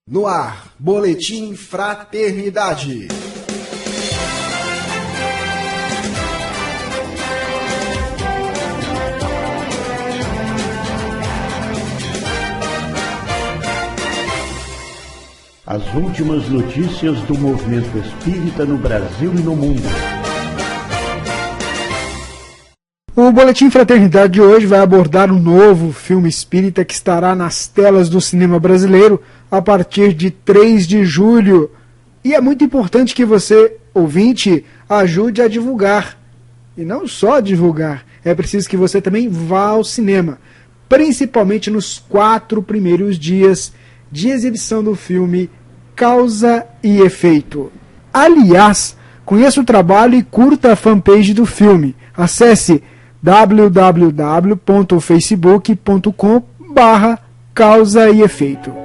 No ar, Boletim Fraternidade. As últimas notícias do movimento espírita no Brasil e no mundo. O Boletim Fraternidade de hoje vai abordar um novo filme espírita que estará nas telas do cinema brasileiro a partir de 3 de julho. E é muito importante que você, ouvinte, ajude a divulgar. E não só divulgar, é preciso que você também vá ao cinema, principalmente nos 4 primeiros dias de exibição do filme Causa e Efeito. Aliás, conheça o trabalho e curta a fanpage do filme. Acesse www.facebook.com/Causa e Efeito.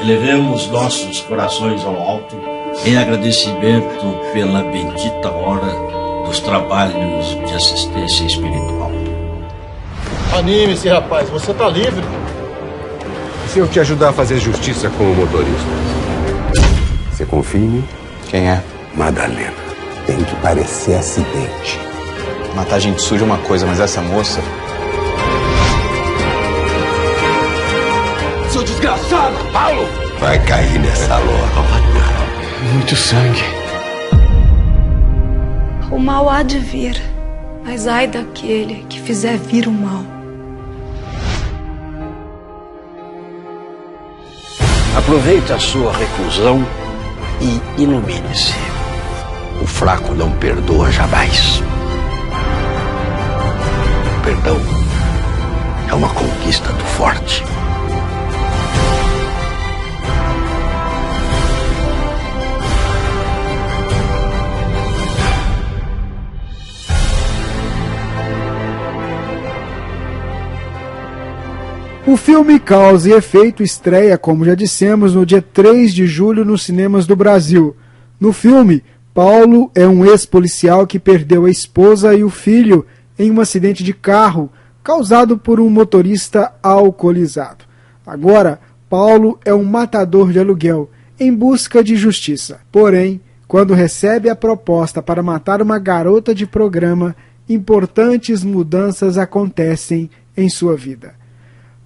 Elevemos nossos corações ao alto em agradecimento pela bendita hora dos trabalhos de assistência espiritual. Anime-se, rapaz, você tá livre. Se eu te ajudar a fazer justiça com o motorista, você confia em mim? Quem é? Madalena. Tem que parecer acidente. Matar gente suja é uma coisa, mas essa moça... Seu desgraçado! Paulo! Vai cair nessa lorra. Muito sangue. O mal há de vir, mas ai daquele que fizer vir o mal. Aproveite a sua reclusão e ilumine-se. O fraco não perdoa jamais. O perdão é uma conquista do forte. O filme Causa e Efeito estreia, como já dissemos, no dia 3 de julho nos cinemas do Brasil. No filme, Paulo é um ex-policial que perdeu a esposa e o filho em um acidente de carro causado por um motorista alcoolizado. Agora, Paulo é um matador de aluguel em busca de justiça. Porém, quando recebe a proposta para matar uma garota de programa, importantes mudanças acontecem em sua vida.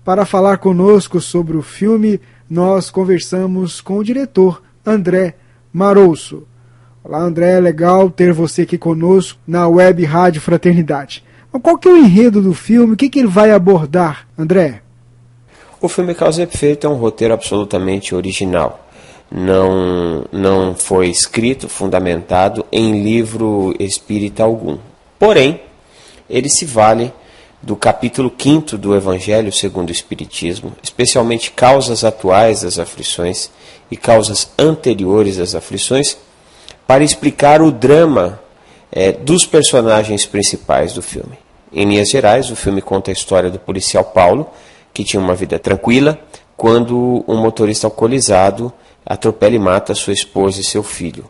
Para falar conosco sobre o filme, nós conversamos com o diretor, André Marouço. Olá, André, é legal ter você aqui conosco na Web Rádio Fraternidade. Mas qual que é o enredo do filme? O que ele vai abordar, André? O filme Causa e Efeito é um roteiro absolutamente original. Não foi escrito, fundamentado em livro espírita algum. Porém, ele se vale do capítulo 5º do Evangelho segundo o Espiritismo, especialmente causas atuais das aflições e causas anteriores às aflições, para explicar o drama dos personagens principais do filme. Em linhas gerais, o filme conta a história do policial Paulo, que tinha uma vida tranquila, quando um motorista alcoolizado atropela e mata sua esposa e seu filho.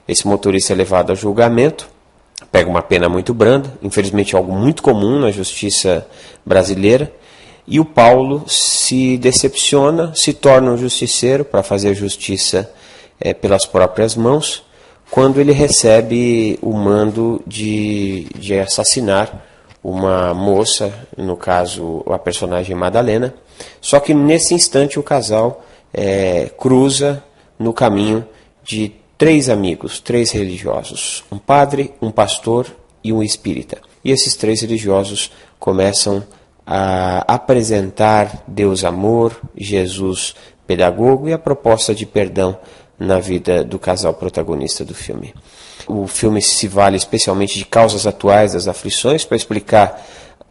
Esse motorista é levado a julgamento, pega uma pena muito branda, infelizmente algo muito comum na justiça brasileira, e o Paulo se decepciona, se torna um justiceiro para fazer justiça pelas próprias mãos, quando ele recebe o mando de assassinar uma moça, no caso a personagem Madalena, só que nesse instante o casal cruza no caminho de 3 amigos, 3 religiosos, um padre, um pastor e um espírita. E esses 3 religiosos começam a apresentar Deus amor, Jesus pedagogo e a proposta de perdão na vida do casal protagonista do filme. O filme se vale especialmente de causas atuais das aflições para explicar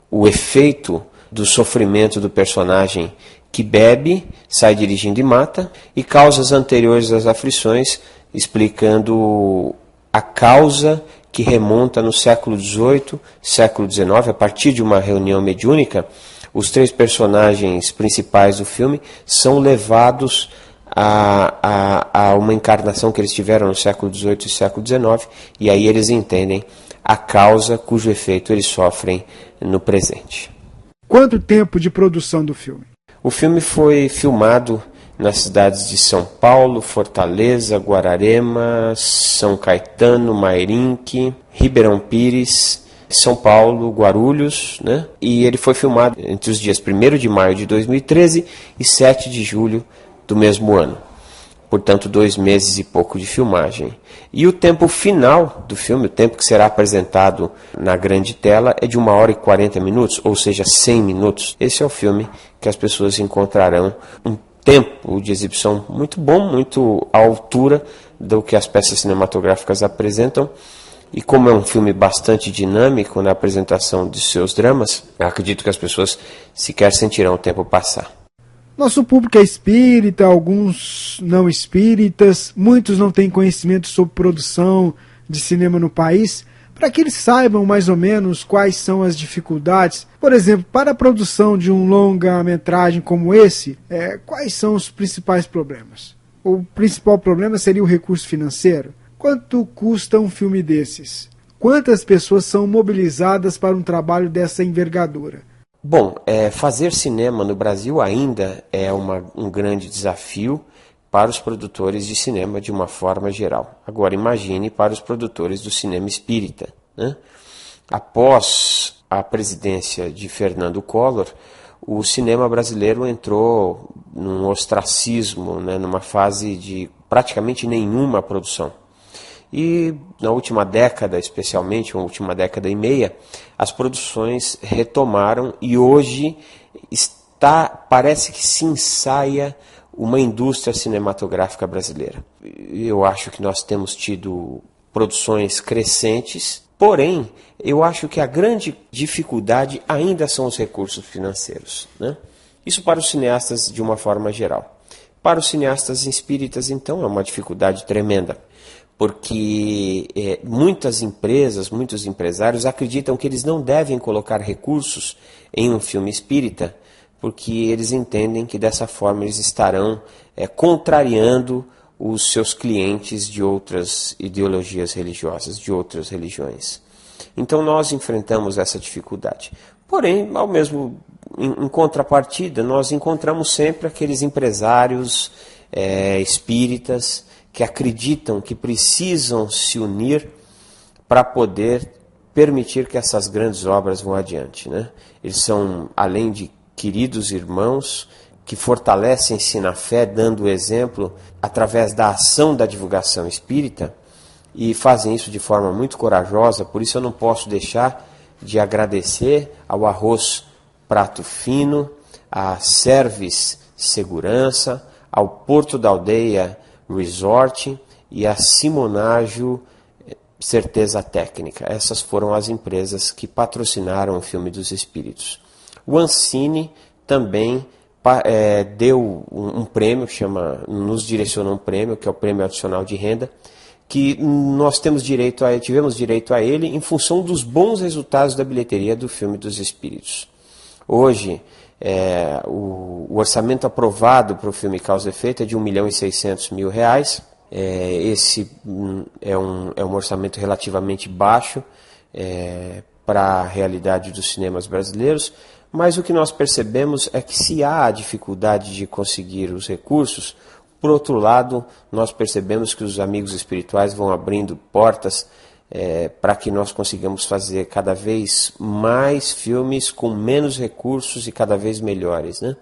o efeito do sofrimento do personagem que bebe, sai dirigindo e mata, e causas anteriores às aflições, explicando a causa que remonta no século XVIII, século XIX, a partir de uma reunião mediúnica. Os 3 personagens principais do filme são levados a uma encarnação que eles tiveram no século XVIII e século XIX, e aí eles entendem a causa cujo efeito eles sofrem no presente. Quanto tempo de produção do filme? O filme foi filmado nas cidades de São Paulo, Fortaleza, Guararema, São Caetano, Mairinque, Ribeirão Pires, São Paulo, Guarulhos, né? E ele foi filmado entre os dias 1º de maio de 2013 e 7 de julho do mesmo ano. Portanto, 2 meses e pouco de filmagem. E o tempo final do filme, o tempo que será apresentado na grande tela, é de 1 hora e 40 minutos, ou seja, 100 minutos. Esse é o filme que as pessoas encontrarão um tempo de exibição muito bom, muito à altura do que as peças cinematográficas apresentam. E como é um filme bastante dinâmico na apresentação de seus dramas, eu acredito que as pessoas sequer sentirão o tempo passar. Nosso público é espírita, alguns não espíritas, muitos não têm conhecimento sobre produção de cinema no país, para que eles saibam mais ou menos quais são as dificuldades. Por exemplo, para a produção de um longa-metragem como esse, quais são os principais problemas? O principal problema seria o recurso financeiro. Quanto custa um filme desses? Quantas pessoas são mobilizadas para um trabalho dessa envergadura? Bom, fazer cinema no Brasil ainda é um grande desafio para os produtores de cinema de uma forma geral. Agora imagine para os produtores do cinema espírita, né? Após a presidência de Fernando Collor, o cinema brasileiro entrou num ostracismo, né, numa fase de praticamente nenhuma produção. E na última década, especialmente, na última década e meia, as produções retomaram e hoje parece que se ensaia uma indústria cinematográfica brasileira. Eu acho que nós temos tido produções crescentes, porém, eu acho que a grande dificuldade ainda são os recursos financeiros, né? Isso para os cineastas de uma forma geral. Para os cineastas espíritas, então, é uma dificuldade tremenda, porque muitas empresas, muitos empresários acreditam que eles não devem colocar recursos em um filme espírita, porque eles entendem que dessa forma eles estarão contrariando os seus clientes de outras ideologias religiosas, de outras religiões. Então nós enfrentamos essa dificuldade. Porém, em contrapartida, nós encontramos sempre aqueles empresários espíritas que acreditam que precisam se unir para poder permitir que essas grandes obras vão adiante, né? Eles são, além de queridos irmãos, que fortalecem-se na fé, dando o exemplo através da ação da divulgação espírita, e fazem isso de forma muito corajosa. Por isso eu não posso deixar de agradecer ao Arroz Prato Fino, à Service Segurança, ao Porto da Aldeia Resort e a Simonágio Certeza Técnica. Essas foram as empresas que patrocinaram o Filme dos Espíritos. O Ancine também deu um prêmio, nos direcionou um prêmio, que é o Prêmio Adicional de Renda, que nós tivemos direito a ele em função dos bons resultados da bilheteria do Filme dos Espíritos. Hoje, o orçamento aprovado para o filme Causa e Efeito é de R$1.600.000. Esse é um orçamento relativamente baixo para a realidade dos cinemas brasileiros, mas o que nós percebemos é que se há a dificuldade de conseguir os recursos, por outro lado, nós percebemos que os amigos espirituais vão abrindo portas para que nós consigamos fazer cada vez mais filmes com menos recursos e cada vez melhores, né?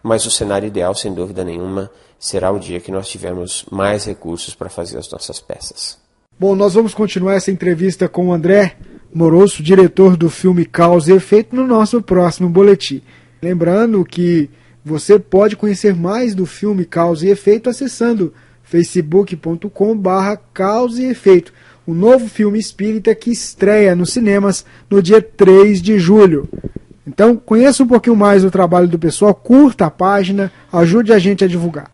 Mas o cenário ideal, sem dúvida nenhuma, será o dia que nós tivermos mais recursos para fazer as nossas peças. Bom, nós vamos continuar essa entrevista com o André Moroso, diretor do filme Causa e Efeito, no nosso próximo boletim. Lembrando que você pode conhecer mais do filme Causa e Efeito acessando facebook.com/Causa e Efeito, o novo filme espírita que estreia nos cinemas no dia 3 de julho. Então, conheça um pouquinho mais o trabalho do pessoal, curta a página, ajude a gente a divulgar.